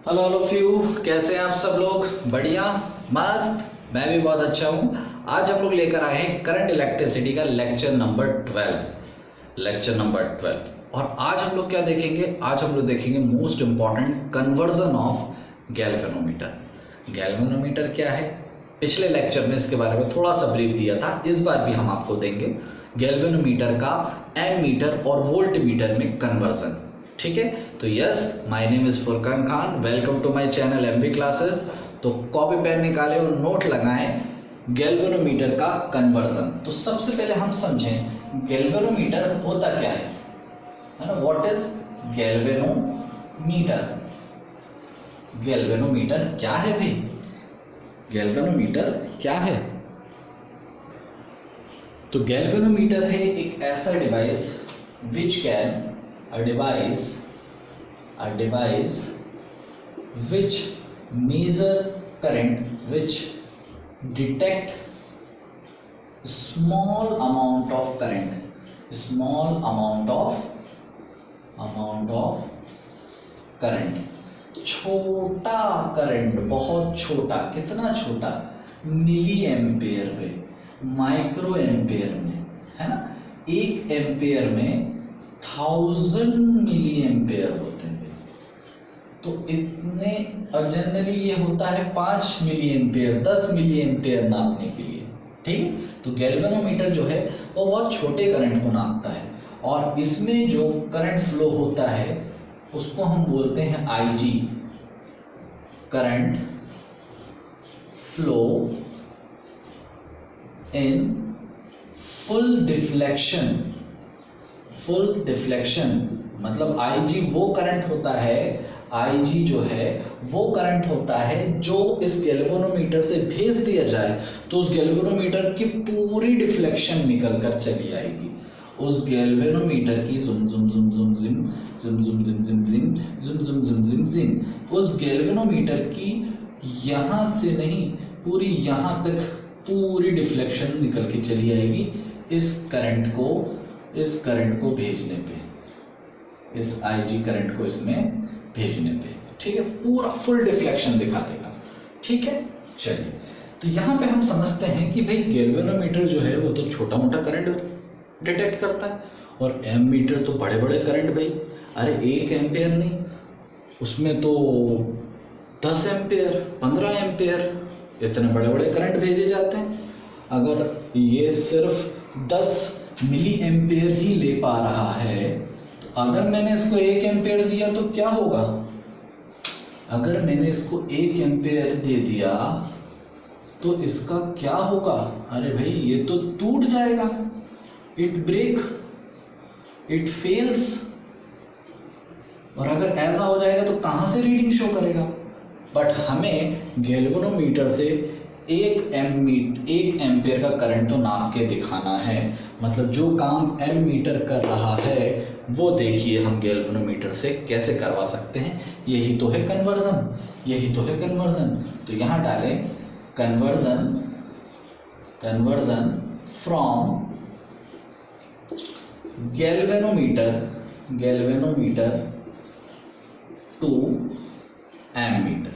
Hello all of you, कैसे हैं आप सब लोग? बढ़िया, मस्त। मैं भी बहुत अच्छा हूँ। आज हम लोग लेकर आए हैं करंट इलेक्ट्रिसिटी का लेक्चर नंबर 12। और आज हम लोग क्या देखेंगे? आज हम लोग देखेंगे most important conversion of galvanometer. Galvanometer क्या है? पिछले लेक्चर में इसके बारे में थोड़ा सा ब्रीफ दिया था, इस बार भी हम आपको देंगे गैल्वेनोमीटर का एमीटर और वोल्ट मीटर में कन्वर्जन। ठीक है, तो yes, my name is Furqan Khan, welcome to my channel MV classes. तो कॉपी पेन निकालें और नोट लगाएं गैल्वेनोमीटर का कन्वर्जन। तो सबसे पहले हम समझें गैल्वेनोमीटर होता क्या है ना? What is galvanometer? गैल्वेनोमीटर क्या है भाई? गैल्वेनोमीटर क्या है? तो गैल्वेनोमीटर है एक ऐसा device which can a device which measure current, which detect small amount of current, छोटा करंट, बहुत छोटा। कितना छोटा? मिली एम्पेयर में, माइक्रो एम्पेयर में, है ना? 1 एम्पेयर में 1000 मिली एम्पेयर होते हैं। तो इतने, जनरली ये होता है 5 मिली एम्पेयर, 10 मिली एम्पेयर नापने के लिए। ठीक, तो गैल्वेनोमीटर जो है वो बहुत छोटे करंट को नापता है और इसमें जो करंट फ्लो होता है उसको हम बोलते हैं IG, current flow in full deflection. मतलब आईजी वो करंट होता है, आईजी जो है वो करंट होता है जो इस गैल्वेनोमीटर से भेज दिया जाए तो उस गैल्वेनोमीटर की पूरी डिफ्लेक्शन निकल कर चली आएगी। उस गैल्वेनोमीटर की जुम जुम जुम जुम जिम जुम जुम जिम जिम जिम जुम जुम जिम जिम जिम, उस गैल्वेनोमीटर की यहां से नहीं, पूरी यहां तक पूरी डिफ्लेक्शन निकल के चली आएगी इस करंट को भेजने पे, इस आईजी करंट को इसमें भेजने पे। ठीक है, पूरा फुल डिफ्लेक्शन दिखा देगा। ठीक है, चलिए, तो यहाँ पे हम समझते हैं कि भाई गैल्वेनोमीटर जो है वो तो छोटा मोटा करंट डिटेक्ट करता है और एमीटर तो बड़े बड़े करंट। भाई अरे 1 एम्पेयर नहीं, उसमें तो 10 एम्पेयर, 15 एम्पेयर, इतने बड़े बड़े करंट भेजे जाते हैं। अगर ये सिर्फ 10 मिली एम्पेयर ही ले पा रहा है तो अगर मैंने इसको 1 एम्पेयर दिया तो क्या होगा? अगर मैंने इसको 1 एम्पेयर दे दिया तो इसका क्या होगा? अरे भाई ये तो टूट जाएगा, इट ब्रेक, इट फेल्स। और अगर ऐसा हो जाएगा तो कहां से रीडिंग शो करेगा? बट हमें गैल्वेनोमीटर से 1 एम्पेयर का करंट तो नाप के दिखाना है। मतलब जो काम एमीटर कर रहा है वो देखिए हम गैल्वेनोमीटर से कैसे करवा सकते हैं। यही तो है कन्वर्जन। तो यहां डालें conversion from galvanometer to ammeter.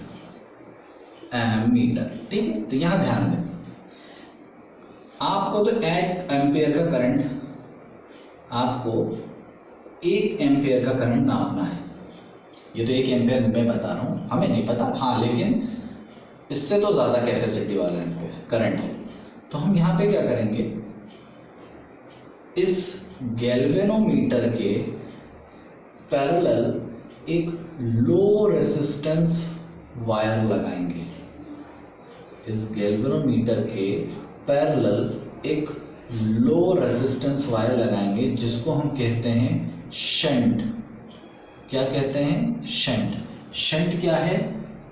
ठीक है, तो यहां ध्यान दें, आपको तो 1 एम्पेयर का करंट, आपको 1 एम्पेयर का करंट नापना है। ये तो 1 एम्पेयर मैं बता रहा हूं, हमें नहीं पता, हाँ, लेकिन इससे तो ज्यादा कैपेसिटी वाला एम्पेयर करंट है। तो हम यहां पे क्या करेंगे, इस गैल्वेनोमीटर के पैरेलल एक लो रेजिस्टेंस वायर लगाएंगे। इस गैल्वेनोमीटर के पैरेलल एक लो रेजिस्टेंस वायर लगाएंगे जिसको हम कहते हैं शंट। क्या कहते हैं? शंट क्या है?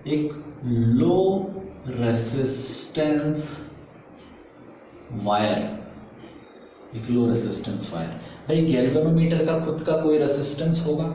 एक लो रेजिस्टेंस वायर, एक लो रेजिस्टेंस वायर। भाई गैल्वेनोमीटर का खुद का कोई रेजिस्टेंस होगा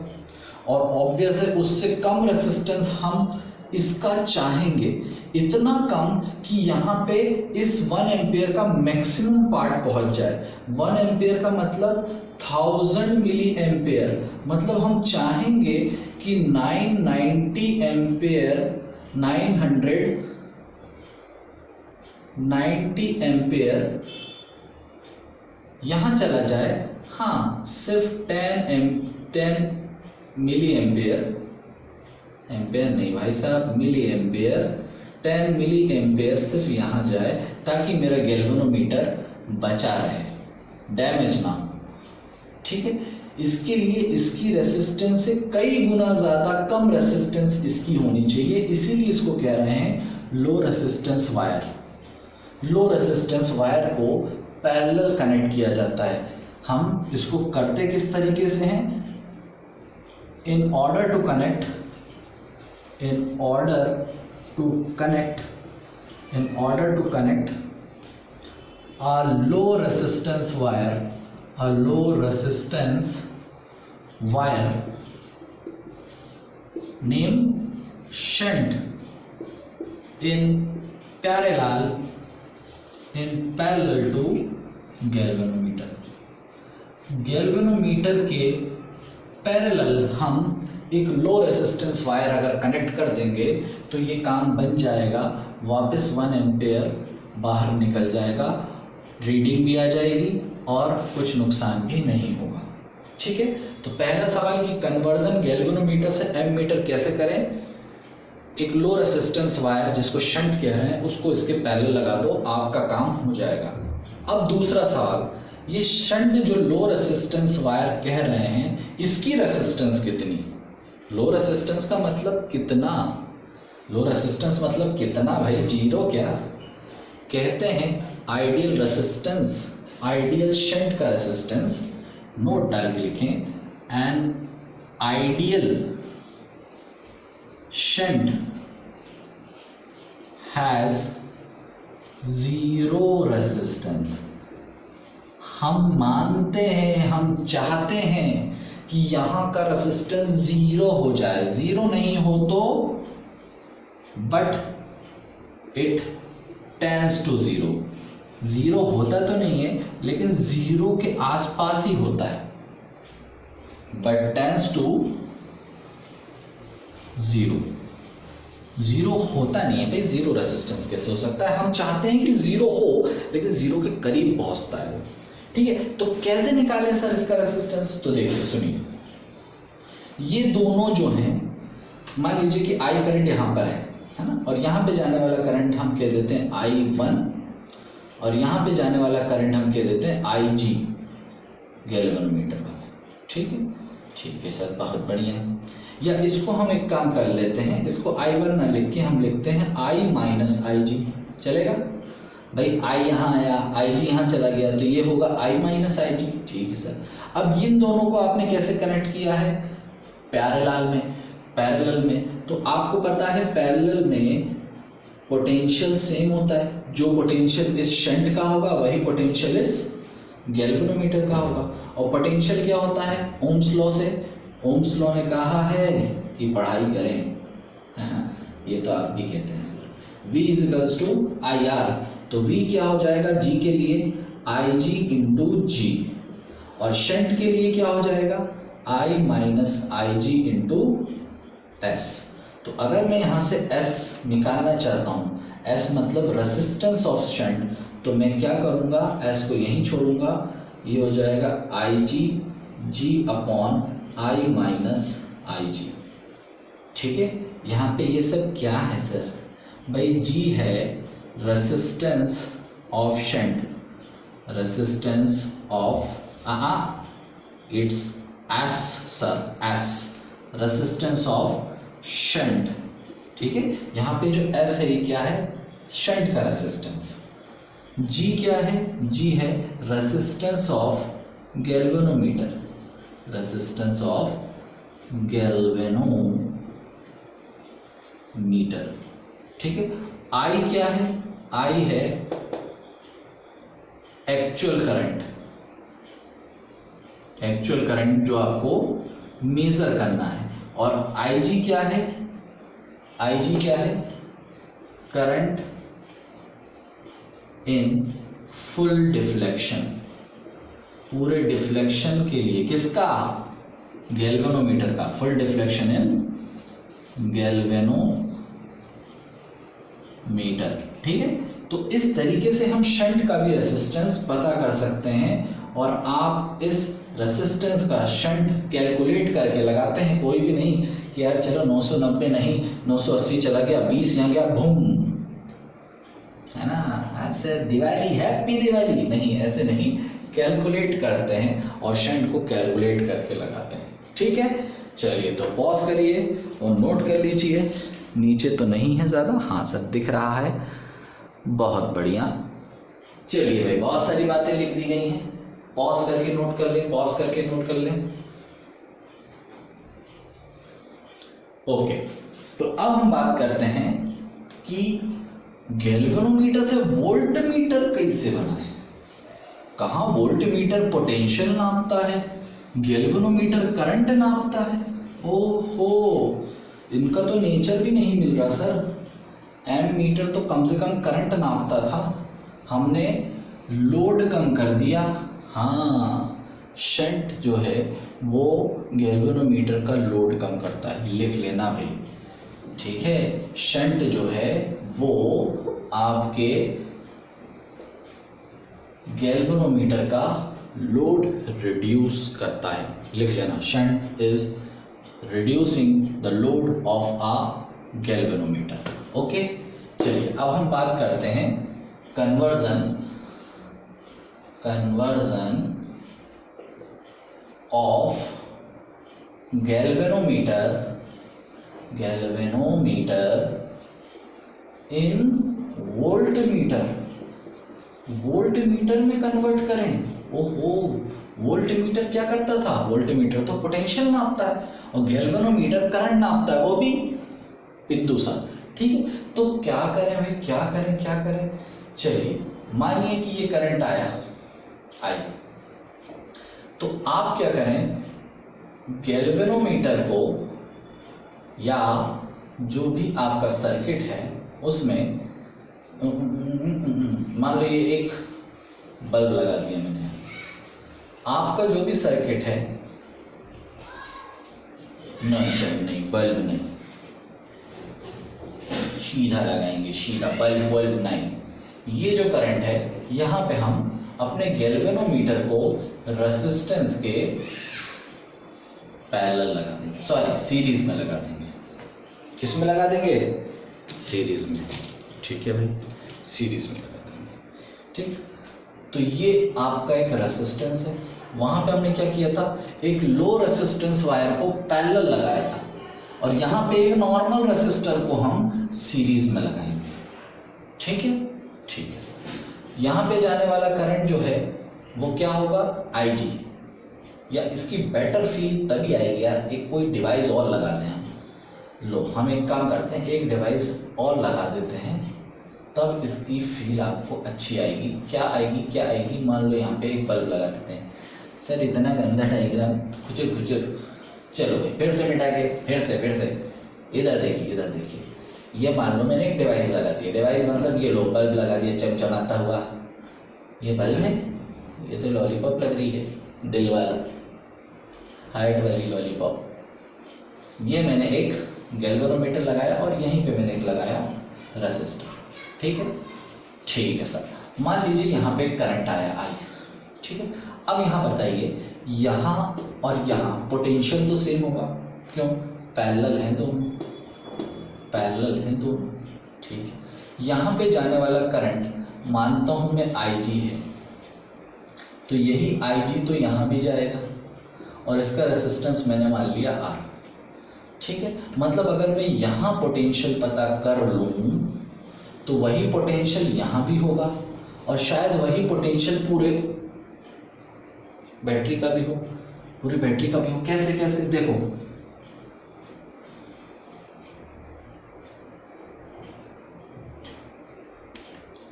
और ऑब्वियस है उससे कम रेजिस्टेंस हम इसका चाहेंगे, इतना कम कि यहाँ पे इस 1 एम्पेयर का मैक्सिमम पार्ट पहुंच जाए। 1 एम्पेयर का मतलब 1000 मिली एम्पेयर, मतलब हम चाहेंगे कि 990 एम्पेयर 990 एम्पेयर यहां चला जाए। हाँ, सिर्फ 10 मिली एम्पेयर, एम्पेयर नहीं भाई साहब, मिली एम्पेयर, 10 मिली एम्पेयर सिर्फ यहां जाए ताकि मेरा गैल्वेनोमीटर बचा रहे, डैमेज ना हो। ठीक है, इसके लिए इसकी रेसिस्टेंस से कई गुना ज्यादा कम रेसिस्टेंस इसकी होनी चाहिए, इसीलिए इसको कह रहे हैं लो रेसिस्टेंस वायर। लो रेसिस्टेंस वायर को पैरेलल कनेक्ट किया जाता है। हम इसको करते किस तरीके से हैं? In order to connect a low resistance wire named shunt in parallel to galvanometer। Galvanometer के पैरेलल हम एक लो रेसिस्टेंस वायर अगर कनेक्ट कर देंगे तो ये काम बन जाएगा, वापस 1 एम्पेयर बाहर निकल जाएगा, रीडिंग भी आ जाएगी और कुछ नुकसान भी नहीं होगा। ठीक है, तो पहला सवाल कि कन्वर्जन गैल्वेनोमीटर से एमीटर कैसे करें। एक लो रेसिस्टेंस वायर जिसको शंट कह रहे हैं उसको इसके पैरेलल लगा दो, आपका काम हो जाएगा। अब दूसरा सवाल, ये शंट जो लो रेसिस्टेंस वायर कह रहे हैं इसकी रेसिस्टेंस कितनी? लो रेसिस्टेंस का मतलब कितना? लो रेसिस्टेंस मतलब कितना भाई, जीरो क्या? कहते हैं आइडियल रेसिस्टेंस, आइडियल शंट का रेसिस्टेंस, नोट डाल के लिखें, an ideal shunt has zero resistance. हम मानते हैं, हम चाहते हैं कि यहां का रेसिस्टेंस जीरो हो जाए, जीरो नहीं हो तो but it tends to zero. Zero होता तो नहीं है लेकिन जीरो के आसपास ही होता है, but tends to zero. Zero होता नहीं है भाई, जीरो रेसिस्टेंस कैसे हो सकता है? हम चाहते हैं कि जीरो हो लेकिन जीरो के करीब पहुंचता है। ठीक है, तो कैसे निकालें सर इसका रेसिस्टेंस? तो देखिए सुनिए, ये दोनों जो हैं, मान लीजिए कि आई करंट यहां पर है ना, और यहां पे जाने वाला करंट हम कह देते हैं I1 और यहां पे जाने वाला करंट हम कह देते हैं IG गैल्वेनोमीटर वाला। ठीक है सर, बहुत बढ़िया। या इसको हम एक काम कर लेते हैं, इसको I1 ना लिख के हम लिखते हैं I माइनस IG, चलेगा भाई? I यहाँ आया, IG यहाँ चला गया, तो ये होगा I माइनस IG। ठीक है सर। अब इन दोनों को आपने कैसे कनेक्ट किया है? पैरेलल में। तो आपको पता है पैरेलल में पोटेंशियल सेम होता है, जो पोटेंशियल इस शंट का होगा वही पोटेंशियल इस गैल्वेनोमीटर का होगा। और पोटेंशियल क्या होता है? ओम्स लॉ से। ओम्स लॉ ने कहा है कि पढ़ाई करें, ये तो आप भी कहते हैं sir. V equals to IR, तो V क्या हो जाएगा G के लिए? IG इंटू G, और शंट के लिए क्या हो जाएगा? I minus IG into S। तो अगर मैं यहाँ से S निकालना चाहता हूँ, S मतलब रेसिस्टेंस ऑफ शंट, तो मैं क्या करूँगा? S को यहीं छोड़ूंगा, ये हो जाएगा IG G upon I minus IG। ठीक है, यहाँ पे ये सब क्या है सर? भाई G है resistance of shunt, resistance of its S sir, S resistance of shunt. ठीक है, यहाँ पे जो S है ये क्या है? शंट का रेसिस्टेंस। G क्या है? G है resistance of galvanometer, resistance of galvanometer. ठीक है, I क्या है? I है एक्चुअल करंट जो आपको मेजर करना है। और IG क्या है? IG क्या है? करंट इन फुल डिफ्लेक्शन, पूरे डिफ्लेक्शन के लिए किसका, गैल्वेनोमीटर का, फुल डिफ्लेक्शन इन गैल्वेनोमीटर। ठीक है, तो इस तरीके से हम शंट का भी रेसिस्टेंस पता कर सकते हैं और आप इस रेसिस्टेंस का शंट कैलकुलेट करके लगाते हैं, कोई भी नहीं कि यार चलो 990 नहीं 980 चला गया, 20 यहाँ गया, बूम, है ना, आज से दिवाली, हैप्पी दिवाली, नहीं, ऐसे नहीं, कैलकुलेट करते हैं और शंट को कैलकुलेट करके लगाते हैं। ठीक है, चलिए तो पॉज करिए और नोट कर लीजिए। नीचे तो नहीं है ज़्यादा, हाँ सब दिख रहा है, बहुत बढ़िया। चलिए भाई, बहुत सारी बातें लिख दी गई हैं, पॉज करके नोट कर ले, पॉज करके नोट कर ले। ओके, तो अब हम बात करते हैं कि गैल्वेनोमीटर से वोल्टमीटर कैसे बना है। कहाँ वोल्टमीटर पोटेंशियल नापता है, गैल्वेनोमीटर करंट नापता है। ओहो, इनका तो नेचर भी नहीं मिल रहा सर। एम मीटर तो कम से कम करंट नापता था, हमने लोड कम कर दिया। हाँ, शंट जो है वो गैल्वेनोमीटर का लोड कम करता है, लिख लेना भाई। ठीक है, शंट जो है वो आपके गैल्वेनोमीटर का लोड रिड्यूस करता है, लिख लेना, shunt is reducing the load of a galvanometer. Okay, चलिए अब हम बात करते हैं conversion of galvanometer in voltmeter में कन्वर्ट करें। ओहो, वोल्टमीटर क्या करता था, वोल्टमीटर तो पोटेंशियल नापता है और गैल्वेनोमीटर करंट नापता है, वो भी बिंदु सा। ठीक है, तो क्या करें भाई, क्या करें। चलिए मानिए कि ये करंट आई, तो आप क्या करें, गैल्वेनोमीटर को या जो भी आपका सर्किट है उसमें मान लो ये एक बल्ब लगा दिया मैंने, आपका जो भी सर्किट है, नहीं बल्ब नहीं, सीधा लगाएंगे, सीधा बल्ब नहीं, ये जो करंट है यहाँ पे हम अपने गैल्वेनोमीटर को रेजिस्टेंस के पैरेलल लगा देंगे, सॉरी सीरीज में लगा देंगे। किस में लगा देंगे, सीरीज में। ठीक है भाई, सीरीज में लगा देंगे। ठीक, तो ये आपका एक रेजिस्टेंस है, वहां पे हमने क्या किया था, एक लो रेजिस्टेंस वायर को पैरेलल लगाया था और यहाँ पे एक नॉर्मल रेजिस्टर को हम सीरीज में लगाएंगे। ठीक है सर, यहाँ पे जाने वाला करंट जो है वो क्या होगा, IG, या इसकी बेटर फील तभी आएगी यार, एक कोई डिवाइस और लगाते हैं हम। लो, हम एक काम करते हैं, एक डिवाइस और लगा देते हैं, तब इसकी फील आपको अच्छी आएगी। क्या आएगी, मान लो यहाँ पे एक बल्ब लगा देते हैं। सर इतना गंदा डायग्राम, खुचर, चलो भाई फिर से मिटा के, फिर से इधर देखिए, ये मान लो मैंने एक डिवाइस लगा दिया, डिवाइस मतलब ये लो बल्ब लगा दिया चमचमाता हुआ, ये बल्ब है, ये तो लॉलीपॉप लग रही है, दिल वाला, हार्ट वाली लॉलीपॉप। ये मैंने एक गैल्वेनोमीटर लगाया और यहीं पे मैंने एक लगाया रेसिस्टर। ठीक है सर, मान लीजिए यहाँ पे करंट आया आई। ठीक है, अब यहाँ बताइए, यहाँ और यहाँ पोटेंशियल तो सेम होगा, क्यों, पैरेलल है दोनों। ठीक है, यहाँ पे जाने वाला करंट मानता हूँ मैं IG है, तो यही IG तो यहाँ भी जाएगा और इसका रेसिस्टेंस मैंने मान लिया R। ठीक है, मतलब अगर मैं यहाँ पोटेंशियल पता कर लूँ तो वही पोटेंशियल यहाँ भी होगा और शायद वही पोटेंशियल पूरे बैटरी का भी हो, कैसे देखो,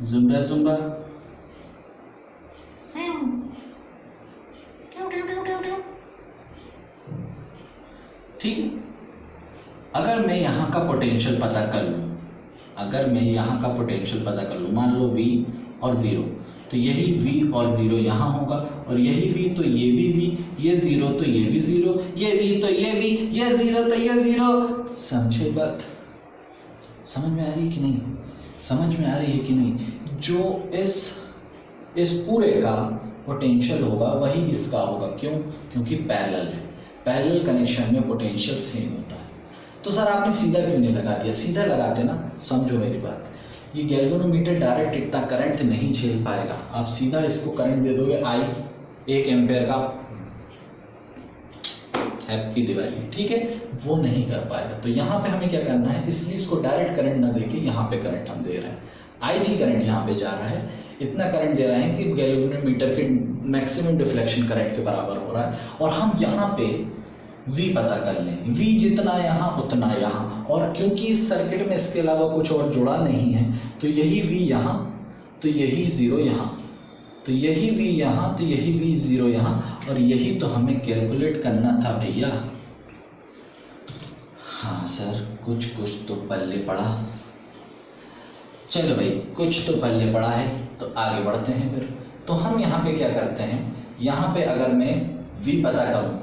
जुमरा ठीक है, अगर मैं यहाँ का पोटेंशियल पता कर लूँ, मान लो V और 0, तो यही v और 0 यहाँ होगा, और यही v तो ये भी v, ये 0 तो ये भी 0, ये v तो ये v, ये 0 तो ये 0। समझे बात? समझ में आ रही है कि नहीं? समझ में आ रही है कि नहीं? जो इस पूरे का पोटेंशियल होगा वही इसका होगा। क्यों? क्योंकि पैरेलल है। पैरेलल कनेक्शन में पोटेंशियल सेम होता है। तो सर आपने सीधा क्यों नहीं लगा दिया? सीधा लगाते ना। समझो मेरी बात, ये गैल्वेनोमीटर डायरेक्ट इतना करंट नहीं झेल पाएगा। आप सीधा इसको करंट दे दोगे I 1 एम्पेयर का, हैप्पी दिवाली, ठीक है, वो नहीं कर पाएगा। तो यहाँ पे हमें क्या करना है, इसलिए इसको डायरेक्ट करंट ना देके यहाँ पे करंट हम दे रहे हैं। IG करंट यहाँ पे जा रहा है, इतना करंट दे रहे हैं कि गैल्वेनोमीटर के मैक्सिमम डिफ्लेक्शन करंट के बराबर हो रहा है। और हम यहाँ पे V पता कर लें, V जितना यहाँ उतना यहाँ, और क्योंकि इस सर्किट में इसके अलावा कुछ और जुड़ा नहीं है, तो यही V यहाँ, तो यही 0 यहाँ, तो यही V यहाँ, तो यही V 0 यहाँ, और यही तो हमें कैलकुलेट करना था भैया। हाँ सर, कुछ तो पल्ले पड़ा। चलो भाई, कुछ तो पल्ले पड़ा है, तो आगे बढ़ते हैं फिर। तो हम यहाँ पे क्या करते हैं, यहाँ पे अगर मैं V पता करूँ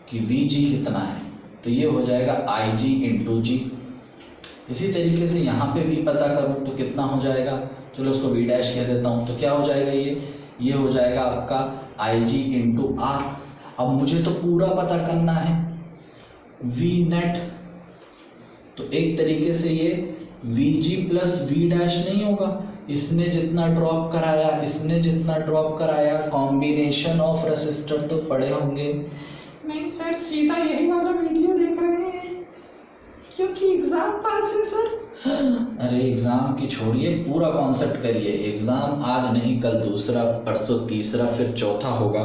कि VG कितना है, तो ये हो जाएगा IG इंटू G। इसी तरीके से यहाँ पे V पता करूँ तो कितना हो जाएगा, चलो उसको V डैश कह देता हूँ, तो क्या हो जाएगा, ये हो जाएगा आपका IG इंटू R। अब मुझे तो पूरा पता करना है V नेट, तो एक तरीके से ये VG प्लस V डैश नहीं होगा, इसने जितना ड्रॉप कराया, इसने जितना ड्रॉप कराया, कॉम्बिनेशन ऑफ रेसिस्टर तो पड़े होंगे। नहीं सर, सीधा यही वाला वीडियो देख रहे हैं क्योंकि एग्जाम पास है सर। अरे एग्जाम की छोड़िए, पूरा कॉन्सेप्ट करिए। एग्जाम आज नहीं कल दूसरा, परसों तीसरा, फिर चौथा होगा,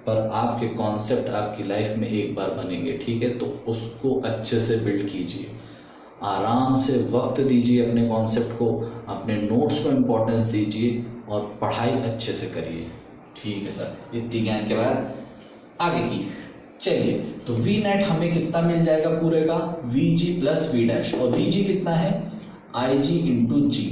पर आपके कॉन्सेप्ट आपकी लाइफ में एक बार बनेंगे, ठीक है? तो उसको अच्छे से बिल्ड कीजिए, आराम से वक्त दीजिए अपने कॉन्सेप्ट को, अपने नोट्स को इम्पोर्टेंस दीजिए और पढ़ाई अच्छे से करिए, ठीक है सर? इतनी ज्ञान के बाद आगे की चलिए। तो V नेट हमें कितना मिल जाएगा पूरे का, VG प्लस V डैश, और VG कितना है IG इंटू G,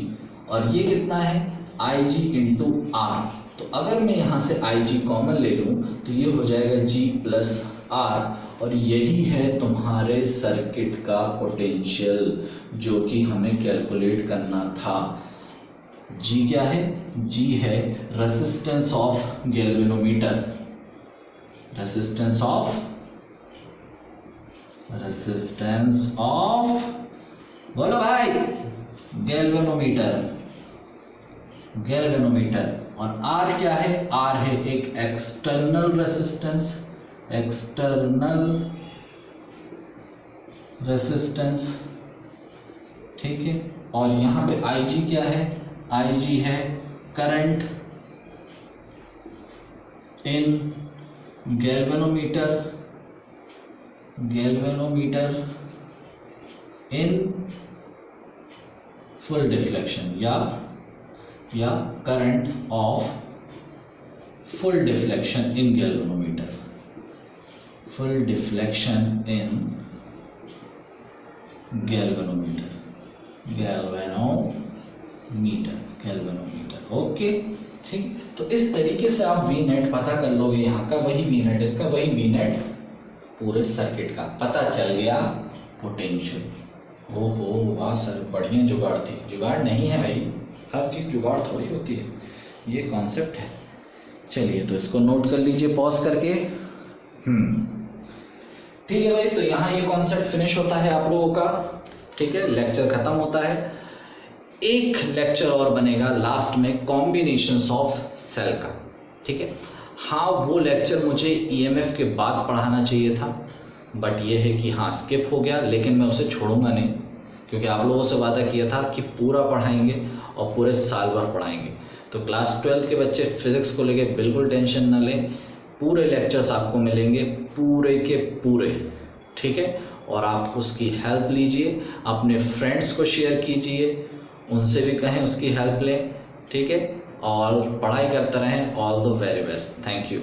और ये कितना है IG इंटू R। तो अगर मैं यहाँ से IG कॉमन ले लूँ तो ये हो जाएगा G प्लस R, और यही है तुम्हारे सर्किट का पोटेंशियल जो कि हमें कैलकुलेट करना था। G क्या है? G है resistance of galvanometer, resistance of बोलो भाई, गैल्वेनोमीटर। और R क्या है? R है एक एक्सटर्नल रेसिस्टेंस, ठीक है? और यहाँ पे IG क्या है? IG है current in galvanometer in full deflection, या current of full deflection in galvanometer, full deflection in galvanometer, okay, ठीक। तो इस तरीके से आप वी नेट पता कर लोगे, यहाँ का वही वी नेट, इसका वही वी नेट, पूरे सर्किट का पता चल गया पोटेंशियल। ओहो वाह सर, बढ़िया जुगाड़ थी। जुगाड़ नहीं है भाई, हर चीज़ जुगाड़ थोड़ी होती है, ये कॉन्सेप्ट है। चलिए तो इसको नोट कर लीजिए पॉज करके। ठीक है भाई, तो यहाँ ये कॉन्सेप्ट फिनिश होता है आप लोगों का, ठीक है, लेक्चर खत्म होता है। एक लेक्चर और बनेगा लास्ट में कॉम्बिनेशंस ऑफ सेल का, ठीक है। हाँ वो लेक्चर मुझे ईएमएफ के बाद पढ़ाना चाहिए था, बट ये है कि हाँ स्किप हो गया, लेकिन मैं उसे छोड़ूंगा नहीं, क्योंकि आप लोगों से वादा किया था कि पूरा पढ़ाएंगे और पूरे साल भर पढ़ाएंगे। तो क्लास 12 के बच्चे फिजिक्स को लेके बिल्कुल टेंशन न लें, पूरे लेक्चर्स आपको मिलेंगे पूरे के पूरे, ठीक है। और आप उसकी हेल्प लीजिए, अपने फ्रेंड्स को शेयर कीजिए, उनसे भी कहें उसकी हेल्प लें, ठीक है। और पढ़ाई करते रहें। All the very best, thank you.